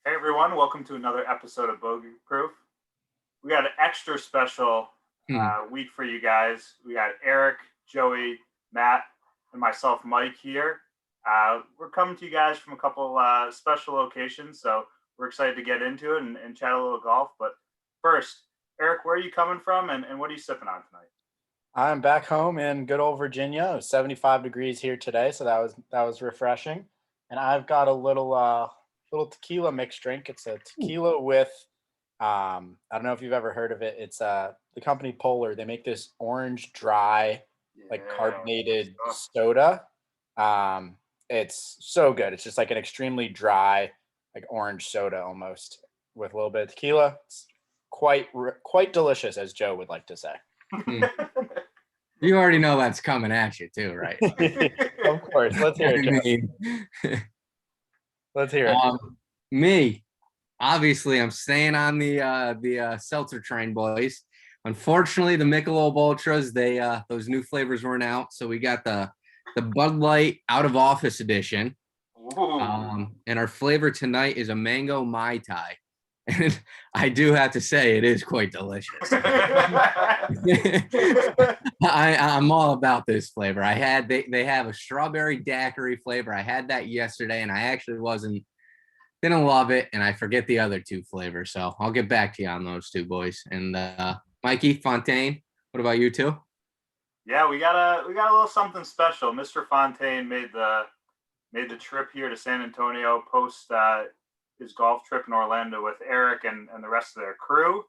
Hey everyone, welcome to another episode of Bogey Proof. We got an extra special Hmm. week for you guys. We got Erik, Joey, Matt, and myself, Mike, here. We're coming to you guys from a couple special locations, so we're excited to get into it and chat a little golf. But first, Erik, where are you coming from and what are you sipping on tonight? I'm back home in good old Virginia. It was 75 degrees here today, so that was refreshing. And I've got a little tequila mixed drink. It's a tequila with I don't know if you've ever heard of it. It's the company Polar. They make this orange dry like carbonated soda. Um it's so good. It's just like an extremely dry like orange soda almost with a little bit of tequila. It's quite delicious, as Joe would like to say. You already know that's coming at you too, right? Of course. Let's hear it, Joe. Let's hear it. Me, obviously, I'm staying on the seltzer train, boys. Unfortunately, the Michelob Ultras, those new flavors weren't out, so we got the Bud Light Out of Office edition. And our flavor tonight is a mango Mai Tai. And I do have to say, it is quite delicious. I'm all about this flavor. They have a strawberry daiquiri flavor. I had that yesterday, and I actually didn't love it, and I forget the other two flavors. So I'll get back to you on those two, boys. And Mikey Fontaine, what about you two? Yeah, we got a little something special. Mr. Fontaine made the trip here to San Antonio post his golf trip in Orlando with Erik and the rest of their crew.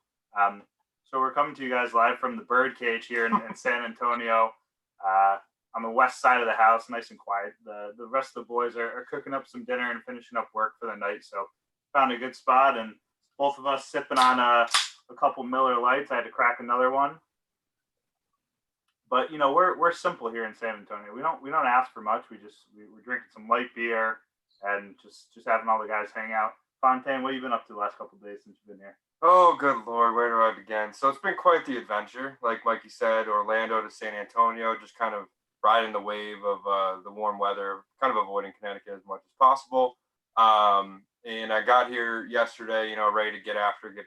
So we're coming to you guys live from the Birdcage here in San Antonio, on the west side of the house, nice and quiet. The rest of the boys are cooking up some dinner and finishing up work for the night. So found a good spot, and both of us sipping on a couple Miller Lights. I had to crack another one. But we're simple here in San Antonio. We don't ask for much. We're drinking some light beer and just having all the guys hang out. Fontaine, what have you been up to the last couple of days since you've been here? Oh, good Lord, where do I begin? So it's been quite the adventure. Like Mikey said, Orlando to San Antonio, just kind of riding the wave of the warm weather, kind of avoiding Connecticut as much as possible. And I got here yesterday, ready to get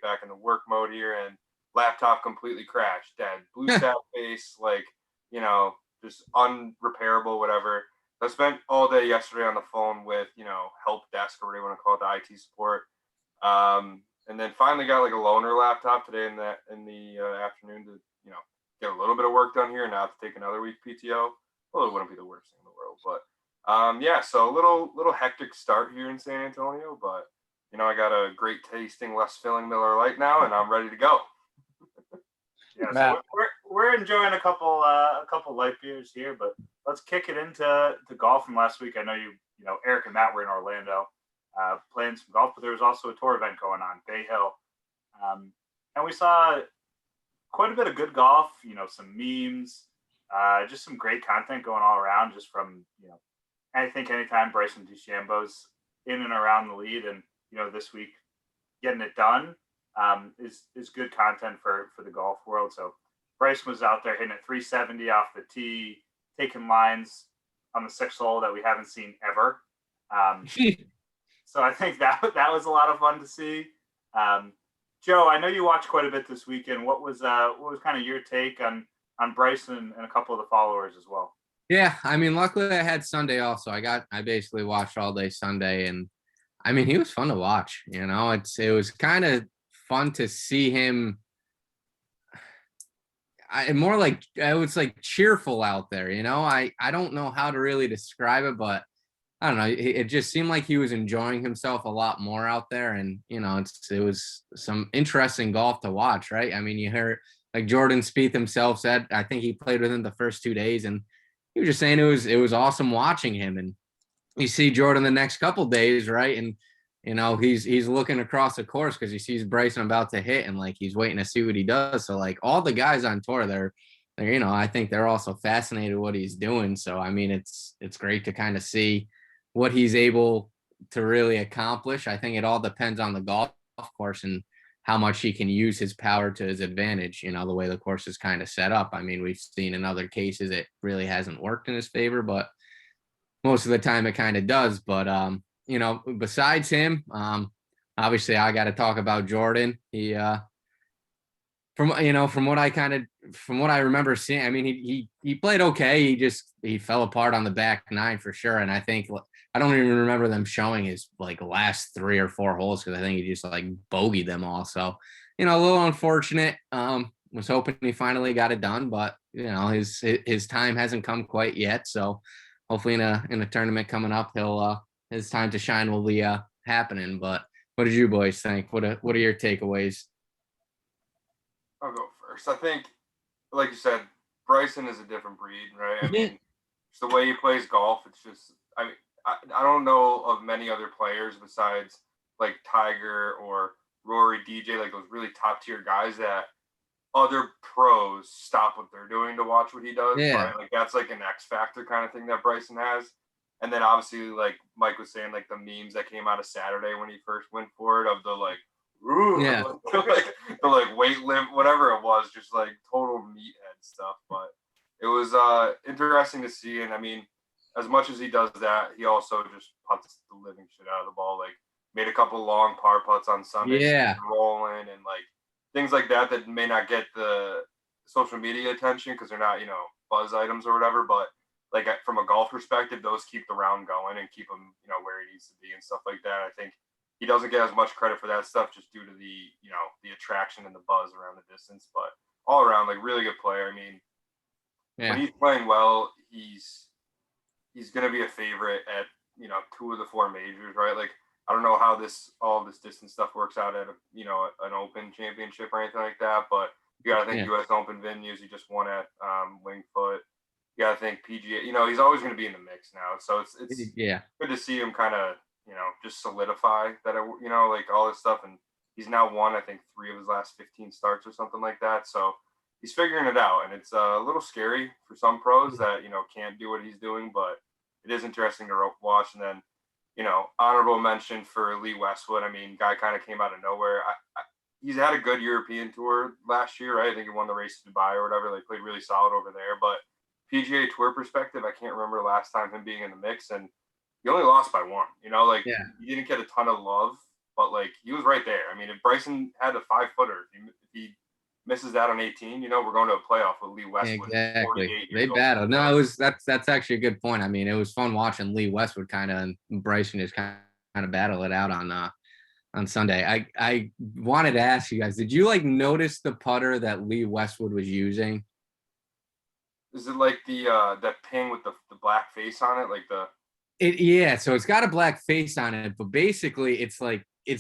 back into work mode here, and laptop completely crashed, dead, blue stat face, like, just unrepairable, whatever. I spent all day yesterday on the phone with, help desk or whatever you want to call it, the IT support. And then finally got like a loaner laptop today in the afternoon to, get a little bit of work done here and not to take another week PTO. Well, it wouldn't be the worst thing in the world, but yeah, so a little hectic start here in San Antonio, but I got a great tasting, less filling Miller Lite now, and I'm ready to go. Yeah, so we're enjoying a couple light beers here, but let's kick it into golf from last week. I know Erik and Matt were in Orlando playing some golf, but there was also a tour event going on, Bay Hill, and we saw quite a bit of good golf. Some memes, just some great content going all around. Just from I think anytime Bryson DeChambeau's in and around the lead, and this week getting it done is good content for the golf world. So Bryson was out there hitting at 370 off the tee, taking lines on the sixth hole that we haven't seen ever. So I think that was a lot of fun to see. Joe, I know you watched quite a bit this weekend. What was kind of your take on Bryson and a couple of the followers as well? Yeah, I mean, luckily I had Sunday also. I basically watched all day Sunday, and I mean, he was fun to watch. It was kind of fun to see him. More like it was like cheerful out there. I don't know how to really describe it, but I don't know. It just seemed like he was enjoying himself a lot more out there, and it was some interesting golf to watch, right? I mean, you heard like Jordan Spieth himself said, I think he played within the first 2 days, and he was just saying it was awesome watching him. And you see Jordan the next couple days, right? And he's looking across the course because he sees Bryson about to hit, and like he's waiting to see what he does. So like all the guys on tour, they're I think they're also fascinated what he's doing. So I mean, it's great to kind of see what he's able to really accomplish. I think it all depends on the golf course and how much he can use his power to his advantage, the way the course is kind of set up. I mean, we've seen in other cases it really hasn't worked in his favor, but most of the time it kind of does. But, besides him, obviously I got to talk about Jordan. He from what I remember seeing, I mean, he played okay. He fell apart on the back nine for sure. And I think I don't even remember them showing his like last 3 or 4 holes because I think he just like bogeyed them all. So, a little unfortunate. Was hoping he finally got it done, but his time hasn't come quite yet. So hopefully in a tournament coming up, his time to shine will be happening. But what did you boys think? What are your takeaways? I'll go first. I think, like you said, Bryson is a different breed, right? I mean, it's the way he plays golf. It's just, I mean, I don't know of many other players besides like Tiger or Rory, DJ, like those really top tier guys that other pros stop what they're doing to watch what he does. Yeah. Right? Like that's like an X factor kind of thing that Bryson has. And then obviously, like Mike was saying, like the memes that came out of Saturday when he first went for it of the like, Yeah. the like weight lift, whatever it was, just like total meathead stuff. But it was interesting to see. And I mean, as much as he does that, he also just puts the living shit out of the ball. Like made a couple long par putts on Sunday, Yeah. rolling and like things like that may not get the social media attention because they're not, buzz items or whatever. But like from a golf perspective, those keep the round going and keep him, where he needs to be and stuff like that. I think he doesn't get as much credit for that stuff just due to the, the attraction and the buzz around the distance. But all around, like really good player. I mean, when he's playing well, he's going to be a favorite at, 2 of the 4 majors, right? Like, I don't know how all this distance stuff works out at an Open championship or anything like that, but you got to think U.S. Open venues. He just won at Winged Foot. You got to think PGA. He's always going to be in the mix now, so it's good to see him kind of just solidify that like all this stuff, and he's now won I think 3 of his last 15 starts or something like that. So he's figuring it out, and it's a little scary for some pros that can't do what he's doing, but it is interesting to watch. And then honorable mention for Lee Westwood. I mean, guy kind of came out of nowhere. He's had a good European tour last year, right? I think he won the race to Dubai or whatever. They played really solid over there. But PGA Tour perspective, I can't remember the last time him being in the mix, and he only lost by 1. He didn't get a ton of love, but like he was right there. I mean, if Bryson had a 5-footer, if he misses that on 18, we're going to a playoff with Lee Westwood. Exactly. They battled. No, that's actually a good point. I mean, it was fun watching Lee Westwood and Bryson just kind of battle it out on Sunday. I wanted to ask you guys, did you like notice the putter that Lee Westwood was using? Is it like the that ping with the black face on it, like the? Yeah, so it's got a black face on it, but basically it's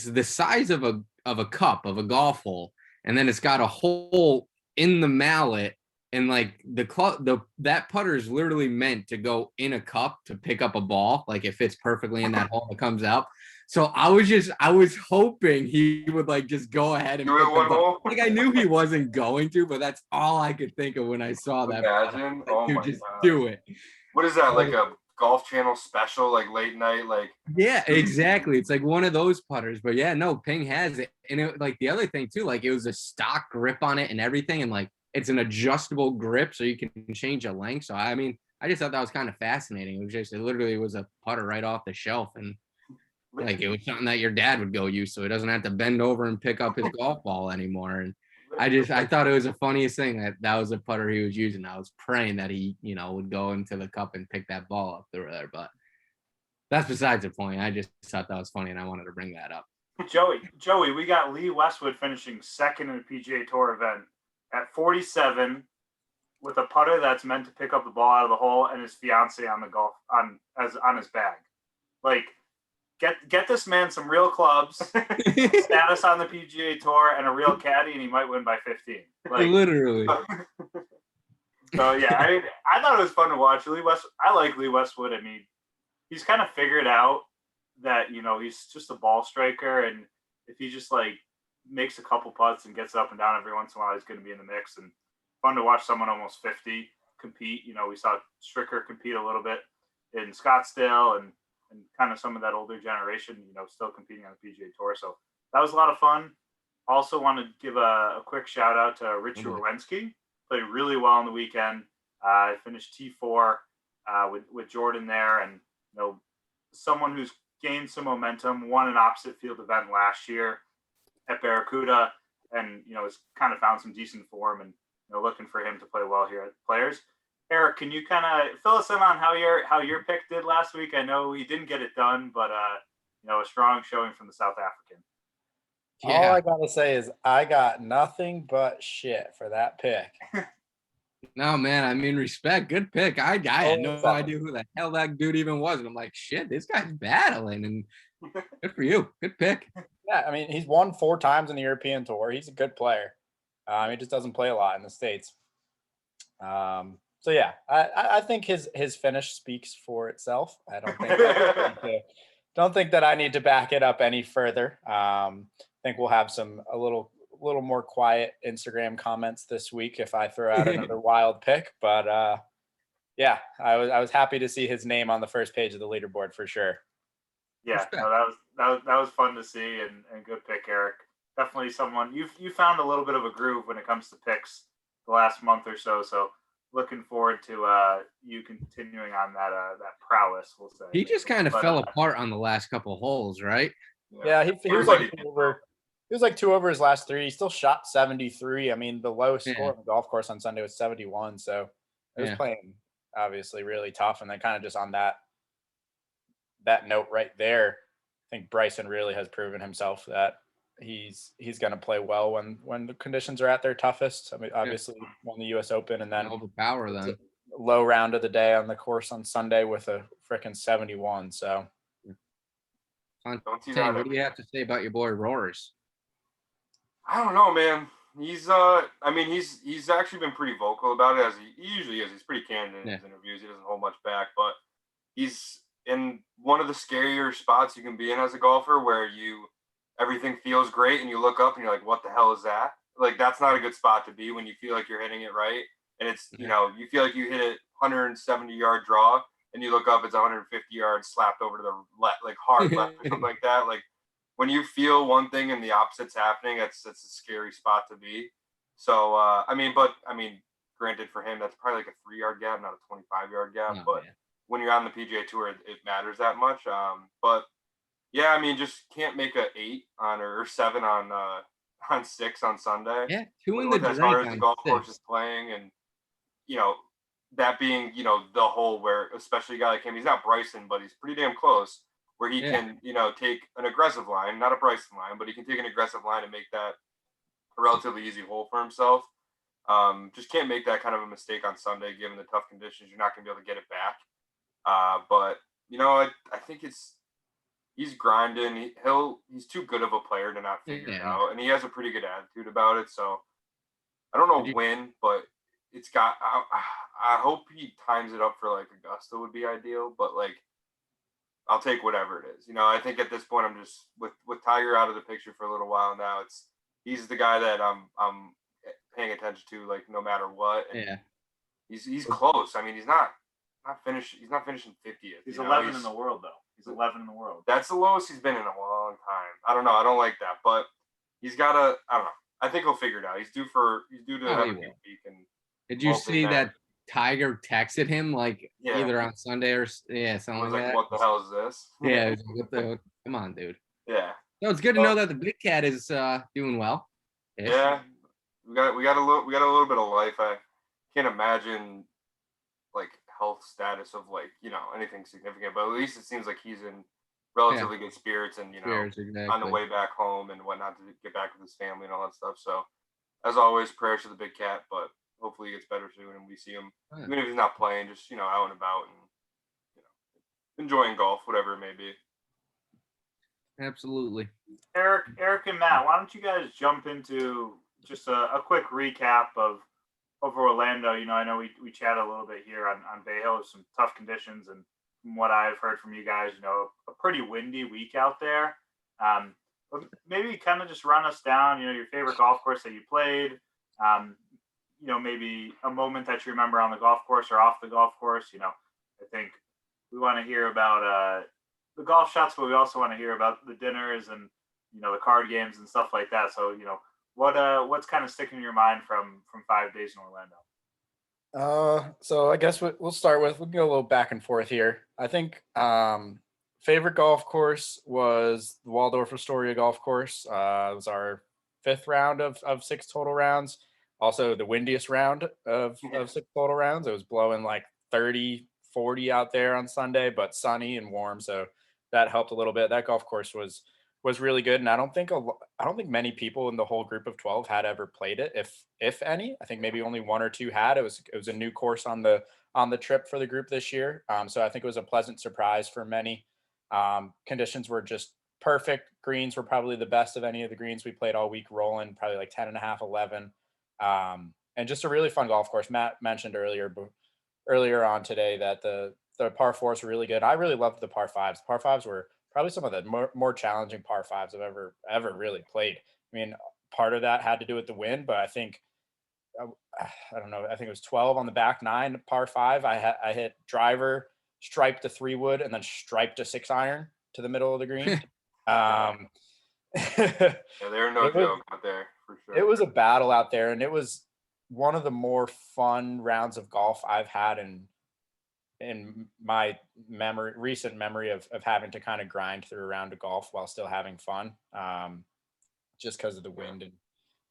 the size of a cup of a golf hole, and then it's got a hole in the mallet, and like that putter is literally meant to go in a cup to pick up a ball, like it fits perfectly in that hole that comes out. So I was hoping he would like just go ahead and pick the ball. Like I knew he wasn't going to, but that's all I could think of when I saw that. Imagine, oh my God. Do it. What is that, like a Golf Channel special, like late night, like? Yeah, exactly. It's like one of those putters, but yeah, no, Ping has it, and it, like the other thing too, like it was a stock grip on it and everything, and like it's an adjustable grip, so you can change the length. So I mean, I just thought that was kind of fascinating. It literally was a putter right off the shelf, and like it was something that your dad would go use, so he doesn't have to bend over and pick up his golf ball anymore. And I thought it was the funniest thing that was a putter he was using. I was praying that he, would go into the cup and pick that ball up through there, but that's besides the point. I just thought that was funny, and I wanted to bring that up. Joey, we got Lee Westwood finishing second in the PGA Tour event at 47 with a putter that's meant to pick up the ball out of the hole and his fiance on his bag. Like, get this man some real clubs, status on the PGA Tour, and a real caddy, and he might win by 15. Like literally. So yeah, I thought it was fun to watch. I like Lee Westwood. I mean, he's kind of figured out that he's just a ball striker, and if he just like makes a couple putts and gets up and down every once in a while, he's going to be in the mix. And fun to watch someone almost 50 compete. We saw Stricker compete a little bit in Scottsdale, and kind of some of that older generation, still competing on the PGA Tour. So that was a lot of fun. Also want to give a quick shout out to Rich Urwensky. Played really well on the weekend. I finished T4 with Jordan there, and someone who's gained some momentum, won an opposite field event last year at Barracuda, and has kind of found some decent form, and looking for him to play well here at Players. Erik, can you kind of fill us in on how your pick did last week? I know he didn't get it done, but a strong showing from the South African. All I gotta say is I got nothing but shit for that pick. No, man, I mean, respect. Good pick. I had no idea who the hell that dude even was. And I'm like, shit, this guy's battling. And good for you. Good pick. Yeah, I mean, he's won 4 times in the European Tour. He's a good player. He just doesn't play a lot in the States. So, yeah, I think his finish speaks for itself. I don't think that I need to back it up any further. I think we'll have a little more quiet Instagram comments this week if I throw out another wild pick. But yeah, I was happy to see his name on the first page of the leaderboard for sure. Yeah, no, that was fun to see, and good pick, Erik. Definitely someone you found a little bit of a groove when it comes to picks the last month or so. So looking forward to you continuing on that prowess, we'll say. He just kind of fell apart on the last couple holes, right? Yeah, he was like 2 over. He was like 2 over his last 3. He still shot 73. I mean, the lowest score on the golf course on Sunday was 71. So it was playing obviously really tough. And then kind of just on that note right there, I think Bryson really has proven himself that he's going to play well when the conditions are at their toughest. I mean, obviously won the U.S. Open and then overpower them. Low round of the day on the course on Sunday with a freaking 71. So, what do you have to say about your boy Roars? I don't know, man. He's he's actually been pretty vocal about it, as he usually is. He's pretty candid in his interviews. He doesn't hold much back, but he's in one of the scarier spots you can be in as a golfer, where everything feels great and you look up and you're like, what the hell is that? Like, that's not a good spot to be when you feel like you're hitting it right. And it's, you feel like you hit a 170-yard draw and you look up, it's 150 yards slapped over to the left, like hard left or something like that. Like, when you feel one thing and the opposite's happening, that's a scary spot to be. So, granted for him, that's probably like a 3-yard gap, not a 25-yard gap. When you're on the PGA Tour, it matters that much. But yeah, I mean, just can't make a 8 or 7 on 6 on Sunday. Yeah, 2 in the drink. As hard as the golf course is playing, and that being the hole where, especially a guy like him, he's not Bryson, but he's pretty damn close, where he can take an aggressive line, not a Bryson line, but he can take an aggressive line and make that a relatively easy hole for himself. Just can't make that kind of a mistake on Sunday, given the tough conditions. You're not going to be able to get it back. But I think he's grinding. He's too good of a player to not figure it out, and he has a pretty good attitude about it. So I don't know when, but it's got. I hope he times it up for like Augusta would be ideal, but like I'll take whatever it is. I think at this point I'm just with Tiger out of the picture for a little while now. He's the guy that I'm paying attention to, like, no matter what. And he's close. I mean, he's not finished. He's not finishing 50th. He's 11 in the world, though. He's 11 in the world. That's the lowest he's been in a long time. I don't know. I don't like that, but he's got to. I don't know. I think he'll figure it out. He's due to have a big week. And did you see that Tiger texted him like either on Sunday or something like that? What the hell is this? Yeah, come on, dude. Yeah. No, it's good to know that the big cat is doing well. Yeah, we got a little bit of life. I can't imagine like health status of like anything significant, but at least it seems like he's in relatively good spirits and on the way back home and whatnot to get back with his family and all that stuff. So as always, prayers to the big cat, but hopefully he gets better soon and we see him even if he's not playing, just out and about and enjoying golf, whatever it may be. Absolutely. Erik and Matt, why don't you guys jump into just a quick recap of Orlando? I know we chatted a little bit here on Bay Hill, some tough conditions, and from what I've heard from you guys, a pretty windy week out there. But maybe kind of just run us down, your favorite golf course that you played, maybe a moment that you remember on the golf course or off the golf course. I think we want to hear about the golf shots, but we also want to hear about the dinners and the card games and stuff like that. So what's kind of sticking in your mind from 5 days in Orlando? So I guess we'll start with, we'll go a little back and forth here. I think Favorite golf course was the Waldorf Astoria Golf Course. It was our 5th round of 6 total rounds. Also the windiest round of 6 total rounds. It was blowing like 30, 40 out there on Sunday, but sunny and warm. So that helped a little bit. That golf course was really good. And I don't think many people in the whole group of 12 had ever played it. If any, I think maybe only 1 or 2 had. It was a new course on the trip for the group this year. So I think it was a pleasant surprise for many. Conditions were just perfect. Greens were probably the best of any of the greens we played all week, rolling probably like 10.5, 11. And just a really fun golf course. Matt mentioned earlier on today that the par 4s were really good. I really loved the par 5s. The par 5s were probably some of the more challenging par 5s I've ever really played. I mean, part of that had to do with the wind, but I think I don't know. I think it was 12 on the back 9 par 5. I hit driver, striped a 3-wood, and then striped a 6-iron to the middle of the green. Yeah, they're no joke out there for sure. It was a battle out there, and it was one of the more fun rounds of golf I've had in my recent memory of having to kind of grind through a round of golf while still having fun. Just because of the wind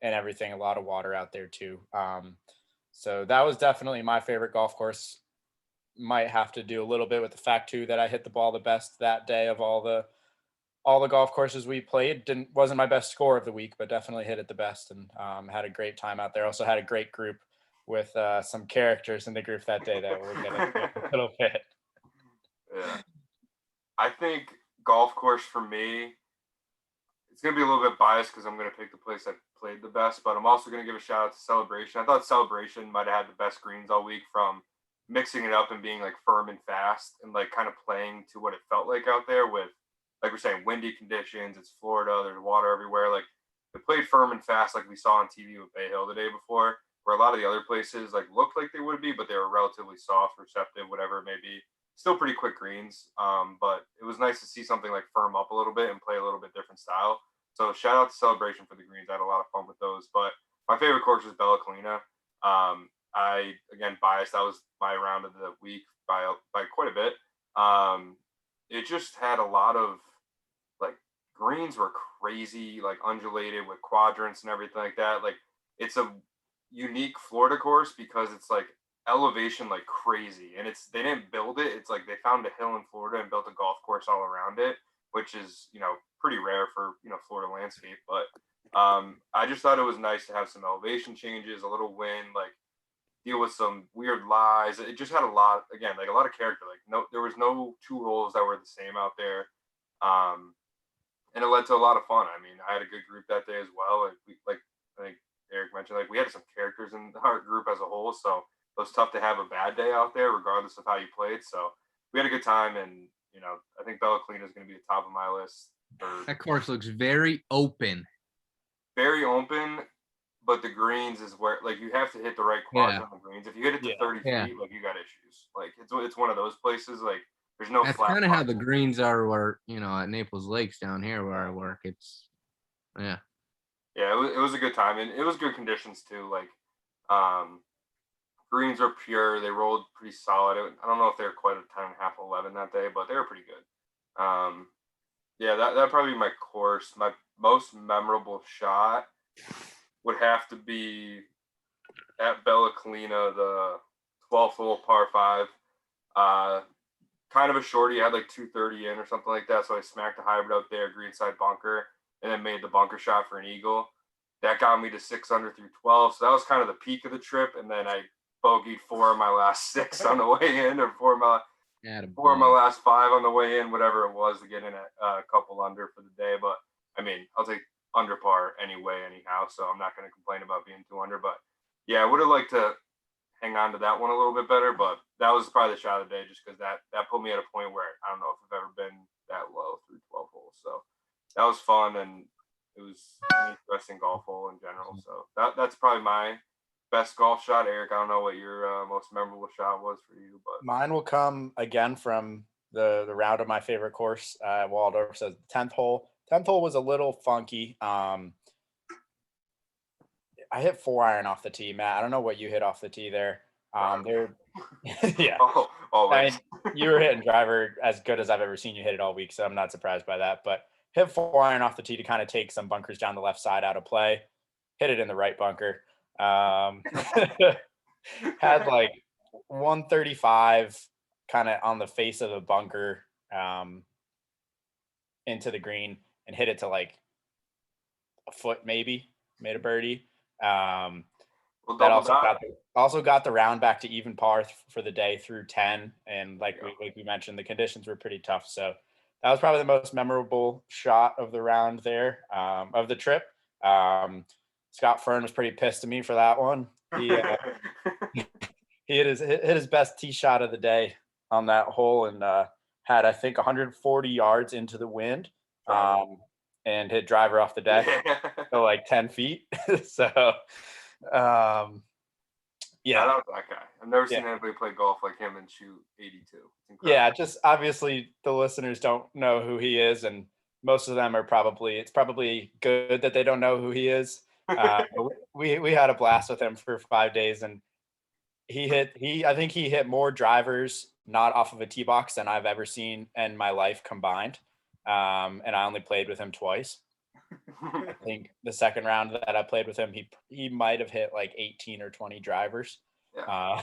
and everything, a lot of water out there too. So that was definitely my favorite golf course. Might have to do a little bit with the fact too that I hit the ball the best that day of all the golf courses we played. Wasn't my best score of the week, but definitely hit it the best, and had a great time out there. Also had a great group with some characters in the group that day that we'll get into a little bit. Yeah, I think golf course for me, it's going to be a little bit biased because I'm going to pick the place that played the best, but I'm also going to give a shout out to Celebration. I thought Celebration might have had the best greens all week, from mixing it up and being like firm and fast and like kind of playing to what it felt like out there with, like we're saying, windy conditions. It's Florida. There's water everywhere. Like, they played firm and fast like we saw on TV with Bay Hill the day before, where a lot of the other places like looked like they would be, but they were relatively soft, receptive, whatever it may be. Still pretty quick greens, but it was nice to see something like firm up a little bit and play a little bit different style. So shout out to Celebration for the greens. I had a lot of fun with those. But my favorite course was Bella Collina. I, again, biased. That was my round of the week by quite a bit. It just had a lot of, like, greens were crazy, like undulated with quadrants and everything like that. Like, it's a unique Florida course because it's like elevation like crazy, and they didn't build it. It's like they found a hill in Florida and built a golf course all around it, which is, pretty rare for, Florida landscape. But I just thought it was nice to have some elevation changes, a little wind, like deal with some weird lies. It just had a lot, again, like a lot of character. Like, there was no 2 holes that were the same out there. And it led to a lot of fun. I mean, I had a good group that day as well. Like I think Erik mentioned, like, we had some characters in our group as a whole, so it was tough to have a bad day out there, regardless of how you played. So we had a good time, and I think Bella Collina is going to be the top of my list. That course looks very open. Very open, but the greens is where, like, you have to hit the right quads on the greens. If you hit it to 30 feet, like, you got issues. Like, it's one of those places, like, there's no That's flat. kind of how the greens are where, at Naples Lakes down here where I work. It's, yeah. Yeah, it was a good time, and it was good conditions too. Like, greens are pure. They rolled pretty solid. I don't know if they were quite a 10.5, 11 that day, but they were pretty good. Yeah, that'd probably be my course. My most memorable shot would have to be at Bella Collina, the 12th hole par 5. Kind of a shorty. I had like 230 in or something like that, so I smacked a hybrid out there, greenside bunker, and then made the bunker shot for an eagle. That got me to 6 under through 12. So that was kind of the peak of the trip. And then I bogeyed 4 of my last 6 on the way in, or 4 of my last 5 on the way in, whatever it was, to get in a couple under for the day. But I mean, I'll take under par anyway, anyhow. So I'm not going to complain about being 2 under. But yeah, I would have liked to hang on to that one a little bit better. But that was probably the shot of the day, just because that put me at a point where I don't know if I've ever been that low through 12 holes. So that was fun, and it was an interesting golf hole in general. So that's probably my best golf shot. Erik, I don't know what your most memorable shot was for you, but mine will come again from the round of my favorite course, Waldorf. So 10th hole. 10th hole was a little funky. I hit 4-iron off the tee, Matt. I don't know what you hit off the tee there. They're yeah. Oh, always. I mean, you were hitting driver as good as I've ever seen you hit it all week, so I'm not surprised by that. But hit 4-iron off the tee to kind of take some bunkers down the left side out of play. Hit it in the right bunker. Had like 135 kind of on the face of the bunker into the green and hit it to like a foot maybe. Made a birdie. Well, That double dot. also got the round back to even par for the day through 10. And like we mentioned, the conditions were pretty tough. So that was probably the most memorable shot of the round there, of the trip. Scott Fern was pretty pissed at me for that one. He hit his best tee shot of the day on that hole and had, I think, 140 yards into the wind and hit driver off the deck. So like 10 feet. So yeah, that was that guy. I've never seen anybody play golf like him and shoot 82. Yeah, just obviously the listeners don't know who he is, and most of them are it's probably good that they don't know who he is. We had a blast with him for 5 days, and I think he hit more drivers not off of a tee box than I've ever seen in my life combined. And I only played with him twice. I think the second round that I played with him, he might have hit like 18 or 20 drivers. Yeah.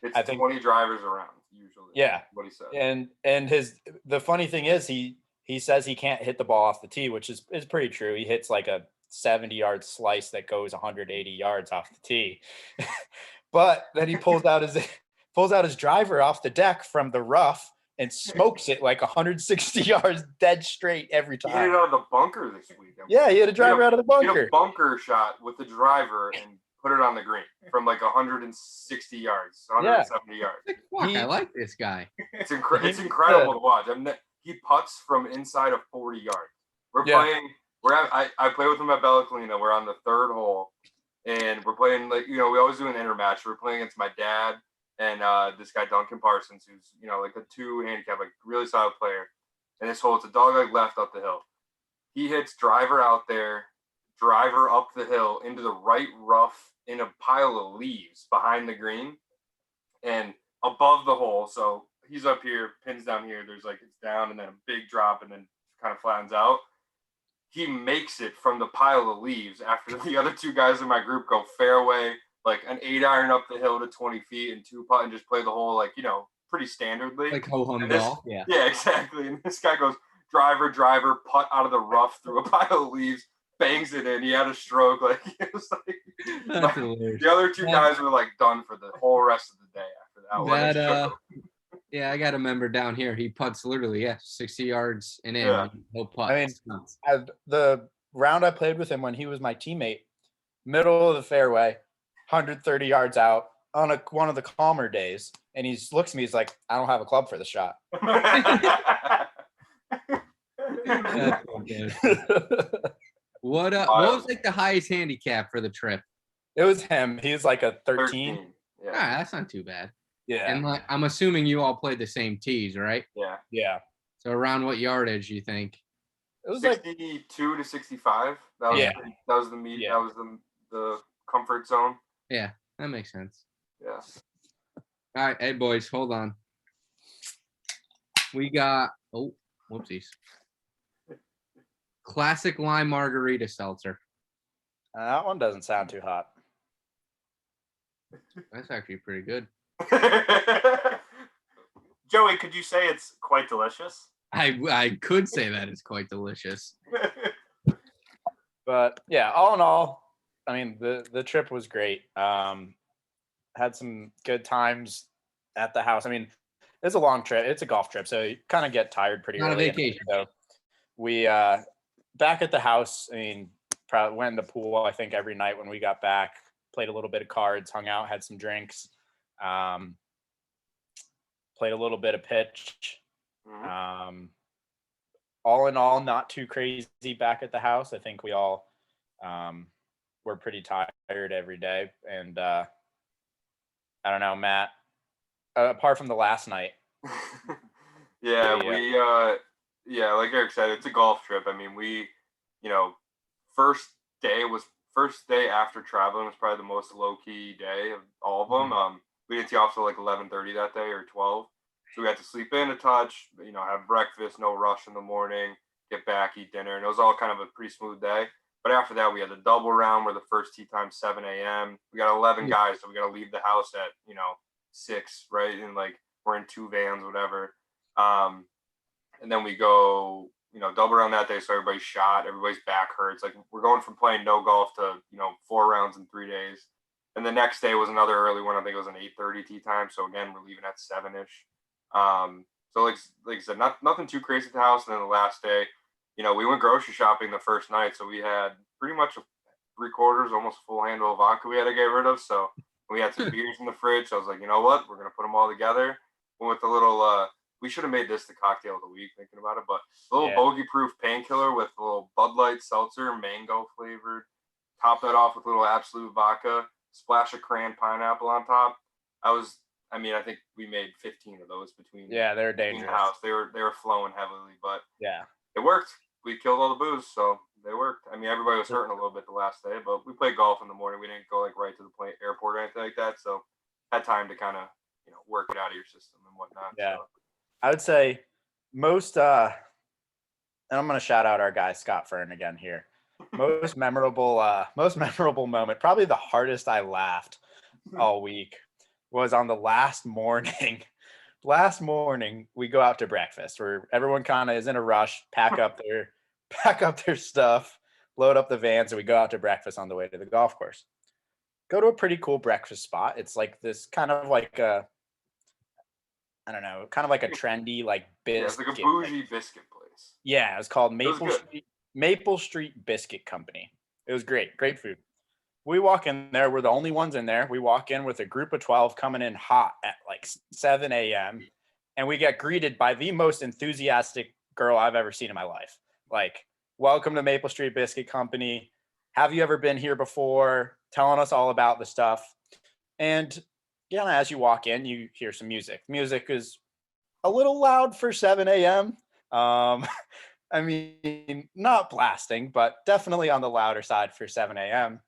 It's I think 20 drivers around usually. Yeah. What he said. And the funny thing is he says he can't hit the ball off the tee, which is pretty true. He hits like a 70-yard slice that goes 180 yards off the tee. But then he pulls out his driver off the deck from the rough and smokes it like 160 yards dead straight every time. He hit it out of the bunker this week. Yeah, he had a driver out of the bunker. He had a bunker shot with the driver and put it on the green from like 160 yards, 170 yards. I like this guy. It's incredible to watch. He putts from inside of 40 yards. We're playing. I play with him at Bella Colina. We're on the third hole, and we're playing we always do an intermatch. We're playing against my dad and this guy Duncan Parsons, who's like a 2 handicap, like really solid player. And this hole, it's a dogleg left up the hill. He hits driver out there, driver up the hill into the right rough in a pile of leaves behind the green and above the hole. So he's up here, pins down here. There's it's down and then a big drop and then kind of flattens out. He makes it from the pile of leaves after the other 2 guys in my group go fairway, like an 8-iron up the hill to 20 feet and 2-putt and just play the hole pretty standardly. Like ho-hum golf. Yeah. Yeah, exactly. And this guy goes driver, putt out of the rough through a pile of leaves, bangs it in. He had a stroke. It was the other 2 guys were done for the whole rest of the day after that. Yeah, I got a member down here. He putts literally, 60 yards and in. Yeah. No putt. I mean, the round I played with him when he was my teammate, middle of the fairway, 130 yards out on one of the calmer days, and he looks at me. He's like, "I don't have a club for the shot." What was the highest handicap for the trip? It was him. He was like a 13. Yeah. All right, that's not too bad. Yeah. And I'm assuming you all played the same tees, right? Yeah. Yeah. So around what yardage do you think? It was 62 to 65. That was the median. Yeah. That was the comfort zone. Yeah, that makes sense. Yeah. All right, hey boys, hold on. We got whoopsies. Classic lime margarita seltzer. that one doesn't sound too hot. That's actually pretty good. Joey, could you say it's quite delicious? I could say that it's quite delicious. But yeah, all in all, I mean, the trip was great. Had some good times at the house. I mean, it's a long trip. It's a golf trip, so you kind of get tired pretty Not early. a vacation. So we back at the house. I mean, probably went in the pool. I think every night when we got back, played a little bit of cards, hung out, had some drinks, played a little bit of pitch. Mm-hmm. All in all, not too crazy back at the house. I think we all were pretty tired every day. And I don't know, Matt, apart from the last night. Like Erik said, it's a golf trip. I mean, first day was first day after traveling was probably the most low key day of all of them. We didn't tee off till like 11:30 that day or 12, so we had to sleep in a touch. Have breakfast, no rush in the morning, get back, eat dinner, and it was all kind of a pretty smooth day. But after that, we had the double round where the first tee time 7 a.m. We got 11 guys, so we got to leave the house at 6, right? And like we're in 2 vans, whatever. And then we go, double round that day, so everybody's shot, everybody's back hurts. Like we're going from playing no golf to 4 rounds in 3 days. And the next day was another early one. I think it was an 8:30 tee time. So again, we're leaving at 7-ish. So like I said, nothing too crazy at the house. And then the last day, we went grocery shopping the first night. So we had pretty much 3/4, almost a full handle of vodka we had to get rid of. So we had some beers in the fridge. So I was like, you know what? We're going to put them all together. Went with a little, we should have made this the cocktail of the week thinking about it, but a little bogey proof painkiller with a little Bud Light seltzer, mango flavored. Top that off with a little Absolute vodka, splash of cran pineapple on top. I think we made 15 of those between they're dangerous. The house. They were flowing heavily, but yeah, it worked. We killed all the booze, so they worked. Everybody was hurting a little bit the last day, but we played golf in the morning. We didn't go like right to the airport or anything like that, so had time to kind of work it out of your system and whatnot. Yeah, so. I would say most and I'm going to shout out our guy Scott Fern again here. Most memorable moment, probably the hardest I laughed all week, was on the last morning. Last morning, we go out to breakfast where everyone kind of is in a rush, pack up their stuff, load up the vans, and we go out to breakfast on the way to the golf course. Go to a pretty cool breakfast spot. It's like this kind of like a, I don't know, kind of like a trendy like biscuit. Yeah, it's like a bougie biscuit place. Yeah, it was called Maple Street Biscuit Company. It was great food. We walk in there. We're the only ones in there. We walk in with a group of 12 coming in hot at like 7 a.m. And we get greeted by the most enthusiastic girl I've ever seen in my life. Like, welcome to Maple Street Biscuit Company. Have you ever been here before? Telling us all about the stuff. And as you walk in, you hear some music. Music is a little loud for 7 a.m. Not blasting, but definitely on the louder side for 7 a.m.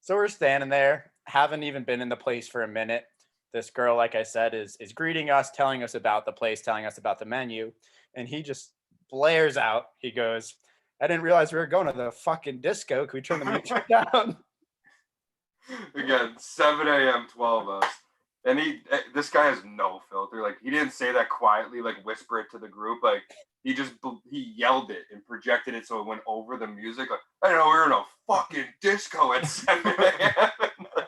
So we're standing there, haven't even been in the place for a minute. This girl, like I said, is greeting us, telling us about the place, telling us about the menu. And he just blares out. He goes, I didn't realize we were going to the fucking disco. Can we turn the music down? Again, 7 a.m., 12 of us. And this guy has no filter. Like, he didn't say that quietly, like whisper it to the group. Like, he yelled it and projected it so it went over the music. Like, I don't know, we're in a fucking disco at 7 a.m. Like,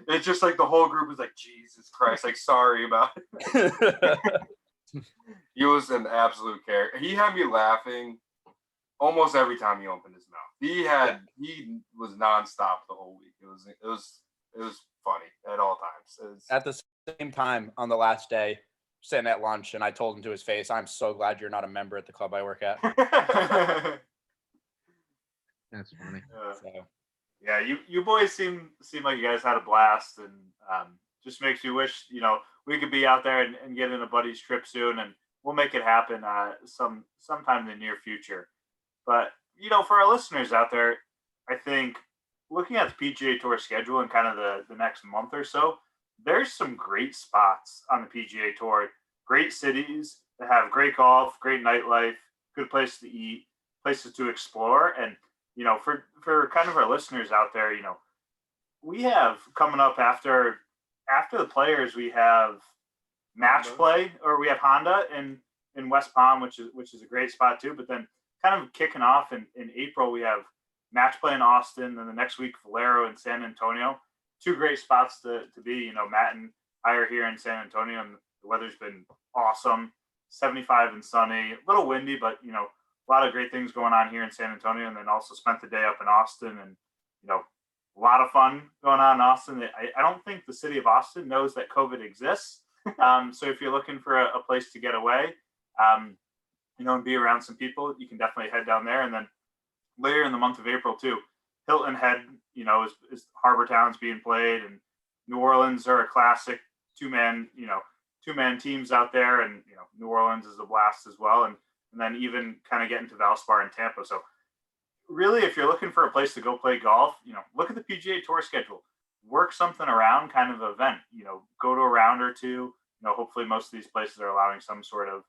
it's just like the whole group is like, Jesus Christ, like, sorry about it. He was an absolute character. He had me laughing almost every time he opened his mouth. He was nonstop the whole week. It was funny at all times. At the same time, on the last day, sitting at lunch, and I told him to his face, I'm so glad you're not a member at the club I work at. That's funny. Yeah, you boys seem like you guys had a blast, and just makes you wish we could be out there and get in a buddy's trip soon, and we'll make it happen sometime in the near future. But for our listeners out there, I think looking at the PGA Tour schedule and kind of the next month or so, there's some great spots on the PGA Tour, great cities that have great golf, great nightlife, good places to eat, places to explore. And, for kind of our listeners out there, we have coming up after the Players, we have Match Play, or we have Honda in West Palm, which is a great spot too. But then kind of kicking off in April, we have Match Play in Austin, and the next week Valero in San Antonio. 2 great spots to be. Matt and I are here in San Antonio, and the weather's been awesome, 75 and sunny, a little windy, but a lot of great things going on here in San Antonio. And then also spent the day up in Austin, and a lot of fun going on in Austin. I don't think the city of Austin knows that COVID exists. So if you're looking for a place to get away, and be around some people, you can definitely head down there. And then later in the month of April too, Hilton Head, is Harbor Town's being played, and New Orleans are a classic two-man teams out there, and New Orleans is a blast as well, and then even kind of getting to Valspar and Tampa. So really, if you're looking for a place to go play golf, look at the PGA Tour schedule. Work something around kind of event. Go to a round or two. Hopefully most of these places are allowing some sort of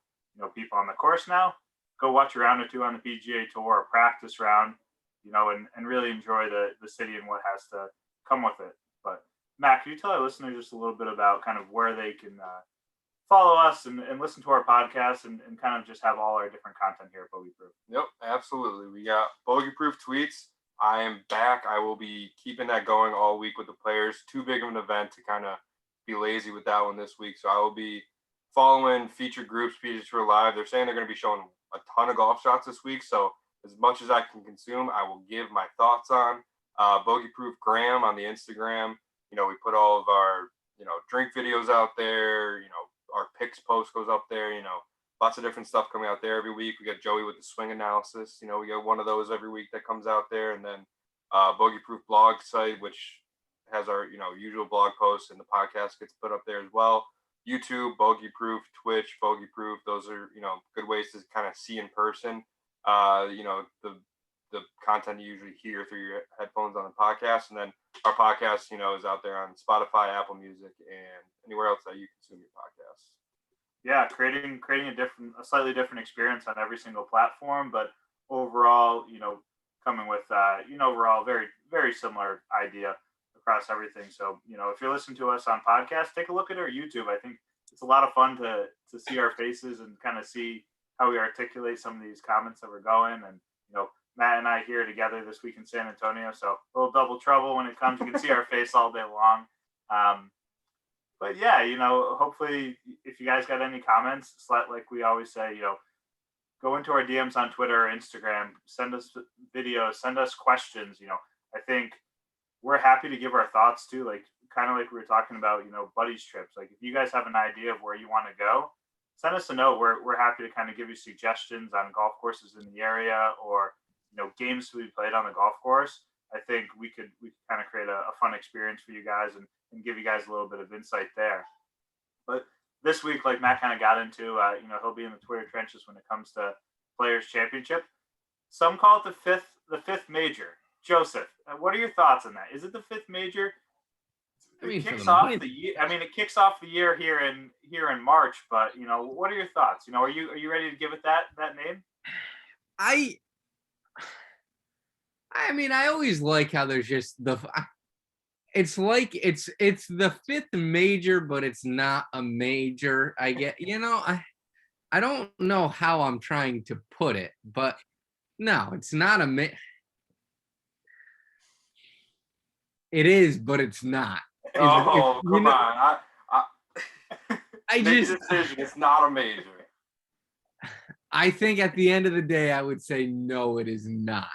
people on the course now. Go watch a round or two on the PGA Tour, a practice round, and really enjoy the city and what has to come with it. But Matt, can you tell our listeners just a little bit about kind of where they can follow us and listen to our podcast and kind of just have all our different content here at Bogey Proof? Yep, absolutely. We got Bogey Proof tweets. I am back. I will be keeping that going all week with the players. Too big of an event to kind of be lazy with that one this week. So I will be following featured groups, PGA Tour Live. They're saying they're going to be showing a ton of golf shots this week. So as much as I can consume, I will give my thoughts on. Bogey Proof Graham on the Instagram. We put all of our, drink videos out there. Our picks post goes up there. Lots of different stuff coming out there every week. We got Joey with the swing analysis. We got one of those every week that comes out there. And then Bogey Proof blog site, which has our, usual blog posts, and the podcast gets put up there as well. YouTube, Bogey Proof, Twitch, Bogey Proof. Those are, good ways to kind of see in person, the content you usually hear through your headphones on the podcast. And then our podcast, is out there on Spotify, Apple Music, and anywhere else that you consume your podcasts. Yeah, creating a slightly different experience on every single platform, but overall, coming with overall very, very similar idea across everything. So, if you're listening to us on podcast, take a look at our YouTube. I think it's a lot of fun to see our faces and kind of see how we articulate some of these comments that we're going. And, Matt and I here together this week in San Antonio, so a little double trouble when it comes. You can see our face all day long. But yeah, hopefully if you guys got any comments, like we always say, go into our DMs on Twitter or Instagram, send us videos, send us questions. I think we're happy to give our thoughts too, like kind of like we were talking about, buddies trips. Like if you guys have an idea of where you want to go, send us a note. We're happy to kind of give you suggestions on golf courses in the area or, games to be played on the golf course. I think we could kind of create a fun experience for you guys and give you guys a little bit of insight there. But this week, like Matt kind of got into, he'll be in the Twitter trenches when it comes to Players Championship. Some call it the fifth major. Joseph, what are your thoughts on that? Is it the fifth major? It kicks off the year. It kicks off the year here in March. But what are your thoughts? Are you ready to give it that name? I always like how there's just it's like it's the fifth major, but it's not a major. I get, I don't know how I'm trying to put it, but no, it's not it is, but it's not. Come on. I just decision. It's not a major. I think at the end of the day, I would say no, it is not.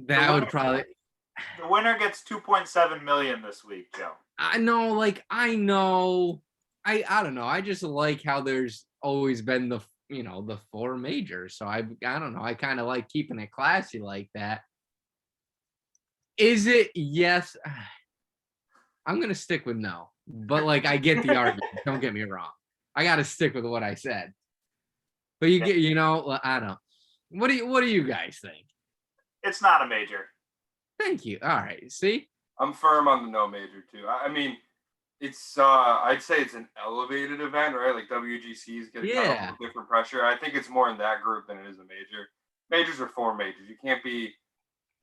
That would probably. The winner gets $2.7 million this week, Joe. I know. I don't know. I just like how there's always been the four majors. So I don't know. I kind of like keeping it classy like that. Is it? Yes. I'm gonna stick with no. But I get the argument. Don't get me wrong. I got to stick with what I said. But you get, I don't. What do you guys think? It's not a major. Thank you. All right. See? I'm firm on the no major too. It's I'd say it's an elevated event, right? Like WGCs get kind of different pressure. I think it's more in that group than it is a major. Majors are four majors. You can't be.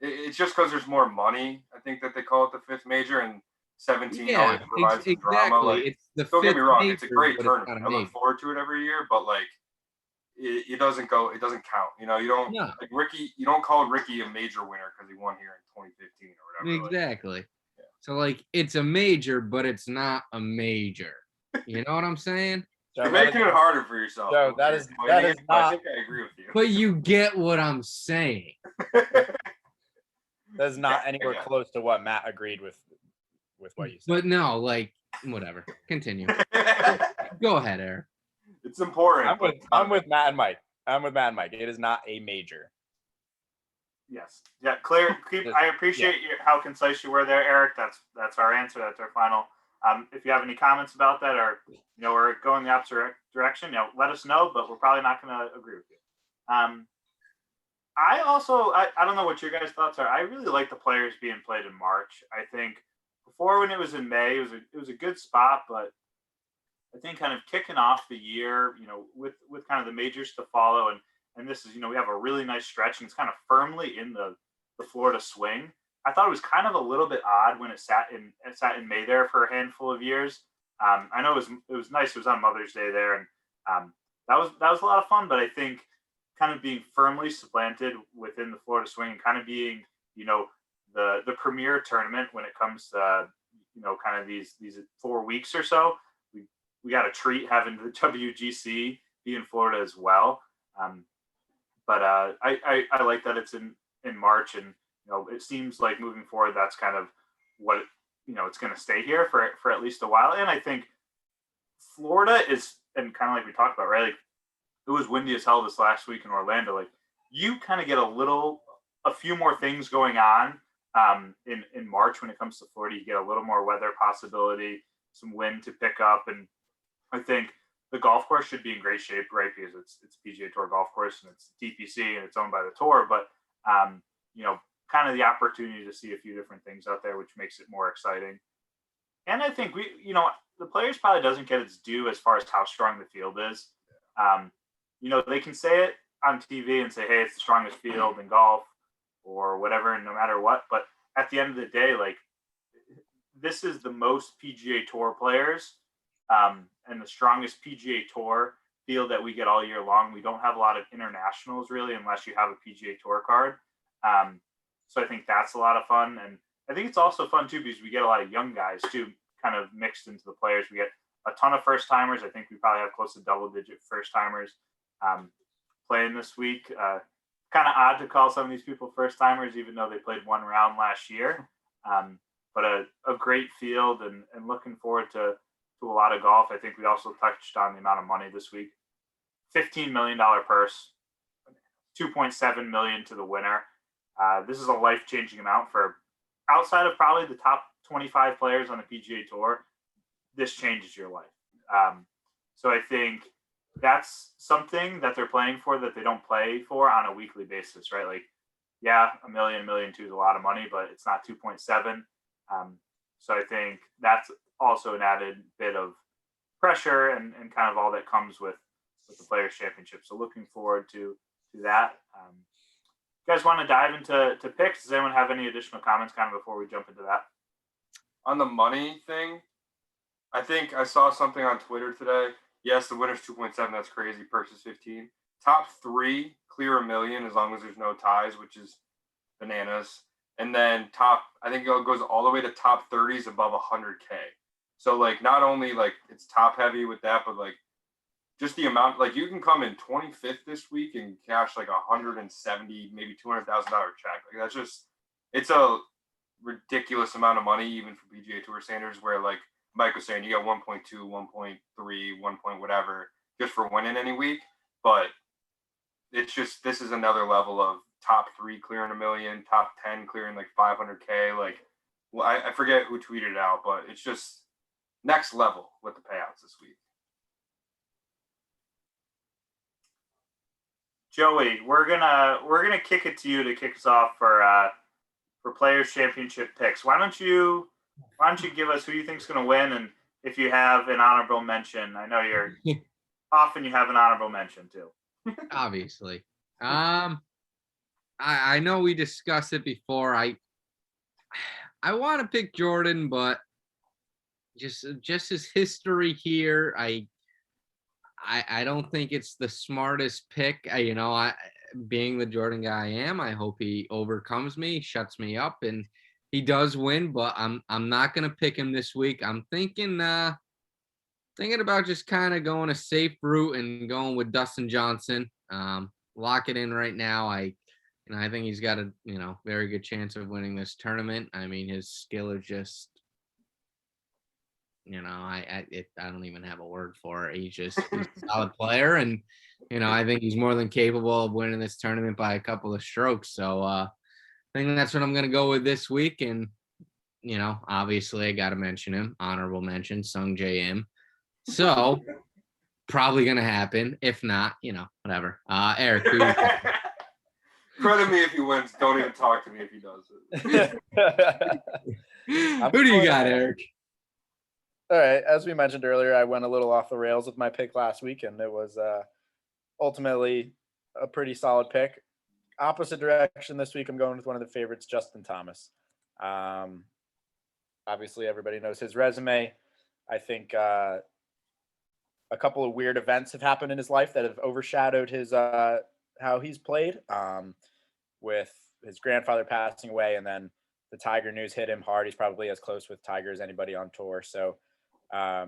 It's just because there's more money. I think that they call it the fifth major, and 17 always provides some drama. It's the don't get me wrong, major, it's a great tournament. I look forward to it every year, but it doesn't count. You don't like Ricky. You don't call Ricky a major winner because he won here in 2015 or whatever. Exactly. So it's a major, but it's not a major. You know what I'm saying? You're making it harder for yourself. Joe, that is not. I think I agree with you. But you get what I'm saying. That's not anywhere close to what Matt agreed with what you said. But no, whatever. Continue. Go ahead, Erik. It's important. I'm with Matt and Mike. It is not a major. Yes. Yeah. Clear. I appreciate how concise you were there, Erik. That's our answer. That's our final. If you have any comments about that, or we're going the opposite direction, let us know. But we're probably not going to agree with you. I don't know what your guys' thoughts are. I really like the players being played in March. I think before when it was in May, it was a good spot, but I think kind of kicking off the year, with kind of the majors to follow, and this is, we have a really nice stretch and it's kind of firmly in the Florida swing. I thought it was kind of a little bit odd when it sat in May there for a handful of years. I know it was nice. It was on Mother's Day there, and that was a lot of fun. But I think kind of being firmly supplanted within the Florida swing and kind of being, the premier tournament when it comes to, kind of these 4 weeks or so. We got a treat having the WGC be in Florida as well. But I like that it's in March, and it seems like moving forward that's kind of what it's going to stay here for at least a while. And I think Florida is, and kind of like we talked about, right? Like, it was windy as hell this last week in Orlando. Like, you kind of get a few more things going on in March when it comes to Florida. You get a little more weather possibility, some wind to pick up, and I think the golf course should be in great shape, right? Because it's a PGA Tour golf course and it's DPC and it's owned by the tour. But kind of the opportunity to see a few different things out there, which makes it more exciting. And I think the players probably doesn't get its due as far as how strong the field is. They can say it on TV and say, hey, it's the strongest field in golf or whatever, and no matter what. But at the end of the day, like, this is the most PGA Tour players and the strongest PGA Tour field that we get all year long. We don't have a lot of internationals really, unless you have a PGA Tour card. So I think that's a lot of fun. And I think it's also fun too, because we get a lot of young guys too, kind of mixed into the players. We get a ton of first timers. I think we probably have close to double-digit first timers playing this week. Kind of odd to call some of these people first timers, even though they played one round last year. But a great field, and looking forward to a lot of golf. I think we also touched on the amount of money this week. $15 million purse, $2.7 million to the winner. This is a life-changing amount for, outside of probably the top 25 players on the PGA Tour. This changes your life. So I think that's something that they're playing for that they don't play for on a weekly basis, right? Like, yeah, $1 million, $1.2 million is a lot of money, but it's not 2.7. So I think that's also an added bit of pressure and kind of all that comes with the Players Championship. So looking forward to that. You guys want to dive into picks? Does anyone have any additional comments kind of before we jump into that? On the money thing, I think I saw something on Twitter today. Yes, the winner's 2.7. That's crazy. Purse is 15. Top 3 clear $1 million as long as there's no ties, which is bananas. And then I think it goes all the way to top 30s above 100K. So like, not only like it's top heavy with that, but like just the amount, like you can come in 25th this week and cash like $170, maybe $200,000 check. Like that's just, it's a ridiculous amount of money, even for PGA Tour standards, where like Mike was saying, you got 1.2, 1.3, 1 point whatever just for winning any week. But it's just, this is another level of top 3 clearing $1 million, top 10 clearing like 500K. Like, well, I forget who tweeted it out, but it's just next level with the payouts this week. Joey, we're gonna kick it to you to kick us off for Players Championship picks. Why don't you give us who you think's gonna win, and if you have an honorable mention. I know you're often you have an honorable mention too. Obviously. I know we discussed it before. I want to pick Jordan, but just his history here, I don't think it's the smartest pick. Being the Jordan guy I am, I hope he overcomes me, shuts me up, and he does win. But I'm not gonna pick him this week. I'm thinking about just kind of going a safe route and going with Dustin Johnson. Lock it in right now. I think he's got a very good chance of winning this tournament. I mean, his skill is just, I don't even have a word for it. He's a solid player, and I think he's more than capable of winning this tournament by a couple of strokes. So I think that's what I'm going to go with this week. And obviously I got to mention him. Honorable mention, Sung J M. So probably going to happen. If not, whatever. Erik, Credit me if he wins. Don't even talk to me if he does it. Who do you got, Erik? All right. As we mentioned earlier, I went a little off the rails with my pick last week, and it was ultimately a pretty solid pick. Opposite direction this week, I'm going with one of the favorites, Justin Thomas. Obviously, everybody knows his resume. I think a couple of weird events have happened in his life that have overshadowed his how he's played. With his grandfather passing away, and then the Tiger news hit him hard. He's probably as close with Tiger as anybody on tour. So I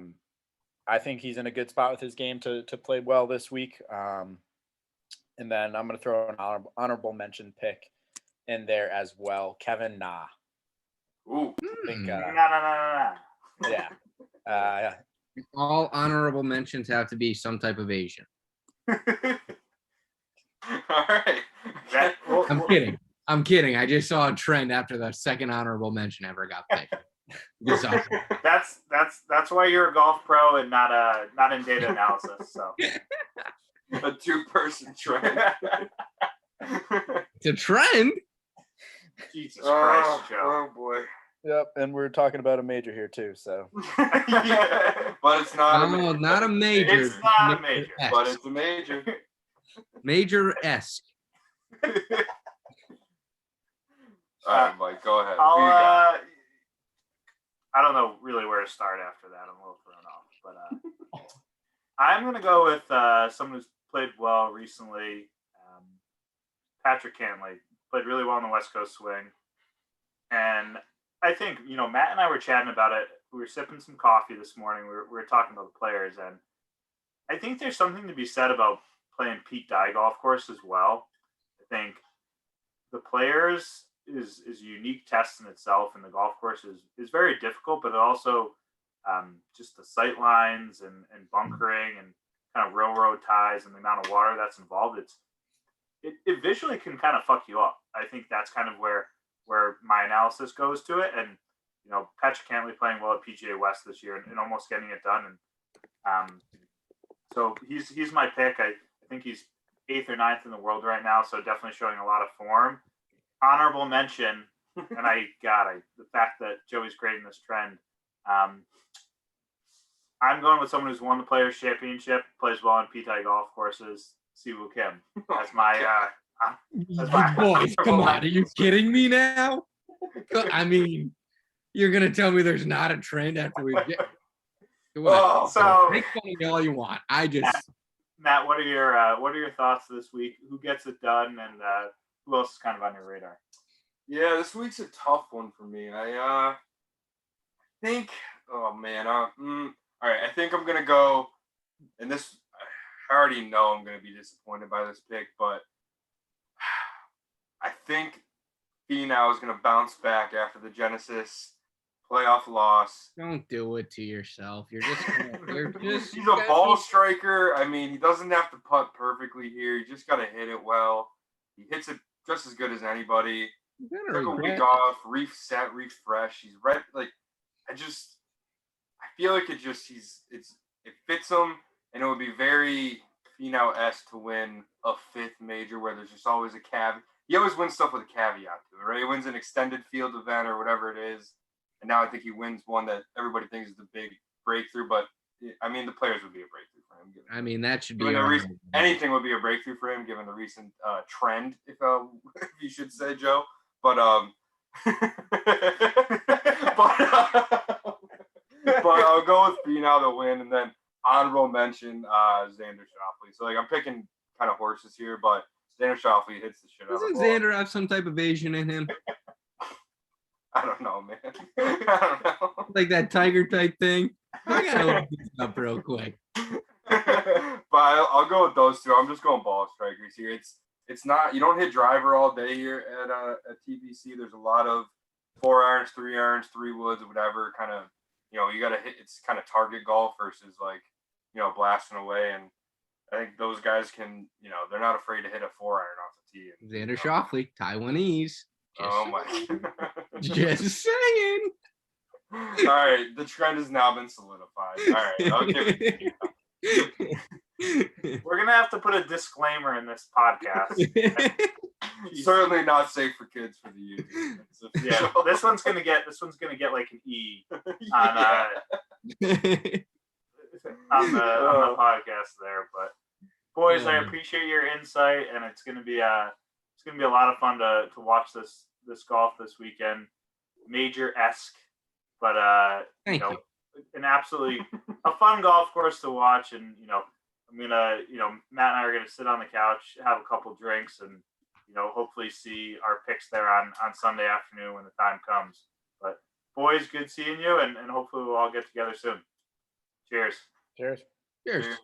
think he's in a good spot with his game to play well this week. And then I'm going to throw an honorable mention pick in there as well. Kevin Na. Ooh. I think, Nah. yeah. All honorable mentions have to be some type of Asian. All right. I'm kidding. I just saw a trend after the second honorable mention ever got picked. That's why you're a golf pro and not in data analysis. So A two-person trend. It's a trend. Jesus Christ, Joe. Oh boy. Yep. And we're talking about a major here too. So Yeah, but it's not. No, not a major. It's not a major. But it's a major. Major-esque. All right, Mike, go ahead. I don't know really where to start after that. I'm a little thrown off, but I'm going to go with someone who's played well recently. Patrick Cantlay played really well in the West Coast swing, and I think Matt and I were chatting about it. We were sipping some coffee this morning. We were talking about the players, and I think there's something to be said about playing Pete Dye golf course as well. I think the players is a unique test in itself, and the golf course is very difficult, but it also just the sight lines and bunkering and kind of railroad ties and the amount of water that's involved. It visually can kind of fuck you up. I think that's kind of where my analysis goes to it. And Patrick Cantlay playing well at PGA West this year and almost getting it done. And so he's my pick. I think he's 8th or 9th in the world right now, so definitely showing a lot of form. Honorable mention, and the fact that Joey's creating this trend. I'm going with someone who's won the Players Championship, plays well on Pete Dye golf courses. Siwoo Kim. That's my. Boys, come on! Are you kidding me now? I mean, you're gonna tell me there's not a trend after we get. Oh, so make fun of me all you want. Matt, what are your thoughts this week? Who gets it done, and who else is kind of on your radar? Yeah, this week's a tough one for me. I think. Oh man. All right. I think I'm gonna go, and this. I already know I'm gonna be disappointed by this pick, but I think Finau is gonna bounce back after the Genesis playoff loss. Don't do it to yourself. You're just. He's a ball striker. I mean, he doesn't have to putt perfectly here. You just gotta hit it well. He hits it just as good as anybody. Took a week off, reset, refresh. He's right. Like, I feel like it fits him, and it would be very Finau-esque to win a 5th major where there's just always a caveat. He always wins stuff with a caveat to it, right? He wins an extended field event or whatever it is, and now I think he wins one that everybody thinks is the big breakthrough. But I mean, the players would be a breakthrough for him. I mean, that should be anything would be a breakthrough for him given the recent trend, if you should say, Joe. But but I'll go with Finau to win, and then honorable mention Xander Schauffele. So like I'm picking kind of horses here, but Xander Schauffele hits the shit out of the ball. Doesn't Xander have some type of Asian in him? I don't know, man. I don't know. Like that Tiger type thing. I gotta look this up real quick. But I'll go with those two. I'm just going ball strikers here. It's not, you don't hit driver all day here at TPC. There's a lot of 4 irons, 3 irons, 3 woods, whatever kind of, you got to hit. It's kind of target golf versus like, blasting away. And I think those guys can, they're not afraid to hit a 4 iron off the tee. And, Xander Schauffele, Taiwanese. Oh my. Just saying. All right. The trend has now been solidified. All right. I'll give it to you. We're gonna have to put a disclaimer in this podcast. Certainly not safe for kids for the youth. Yeah, this one's gonna get like an E on Yeah. on the podcast there. But boys, I Yeah. appreciate your insight, and it's gonna be a lot of fun to watch this golf this weekend. Major-esque, but Thank you. an absolutely a fun golf course to watch. And I'm gonna Matt and I are gonna sit on the couch, have a couple drinks, and hopefully see our picks there on Sunday afternoon when the time comes. But boys, good seeing you, and hopefully we'll all get together soon. Cheers. Cheers. Cheers.